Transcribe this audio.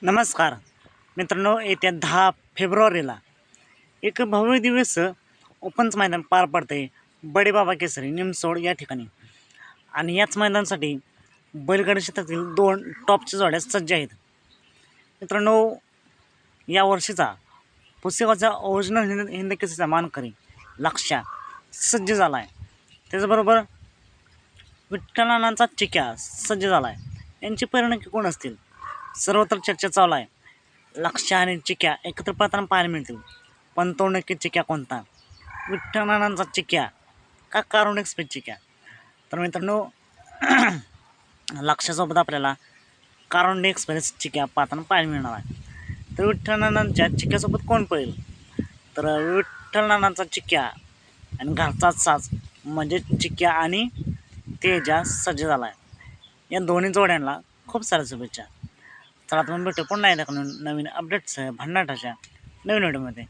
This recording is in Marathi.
नमस्कार मित्रांनो, येत्या 10 फेब्रुवारीला एक भव्य दिवस ओपनचं मैदान पार पडते बडे बाबा केसरी निमसोड या ठिकाणी. आणि याच मैदानासाठी बैलगाडी क्षेत्रातील 2 टॉपच्या जोड्या सज्ज आहेत. मित्रांनो, या वर्षीचा पुसेगावचा ओरिजिनल हिंद केसरीचा मानकरी लक्ष्या सज्ज झाला आहे. त्याचबरोबर विठ्ठलानांचा चिक्या सज्ज झाला आहे. यांची परिणकी कोण असतील सर्वत्र चर्चा चालू आहे. लक्ष्या आणि चिक्या एकत्र पळताना पाहायला मिळतील, पण तो नक्की चिक्या कोणता? विठ्ठलानांचा चिक्या का कारुण एक्सप्रेस चिक्या? तर मित्रांनो, लक्ष्यासोबत आपल्याला कारुंडे एक्सप्रेस चिक्या पाहताना पाहायला मिळणार आहे. तर विठ्ठलानांच्या चिक्यासोबत कोण पळेल? तर विठ्ठलानांचा चिक्या आणि घरचाच साज म्हणजे चिक्या आणि तेजा सज्ज झाला आहे. या दोन्ही जोड्यांना खूप साऱ्या शुभेच्छा. चला, तुम्ही भेटू पुन्हा एकदा नवीन अपडेट्स भन्नाटाच्या नवीन व्हिडिओमध्ये.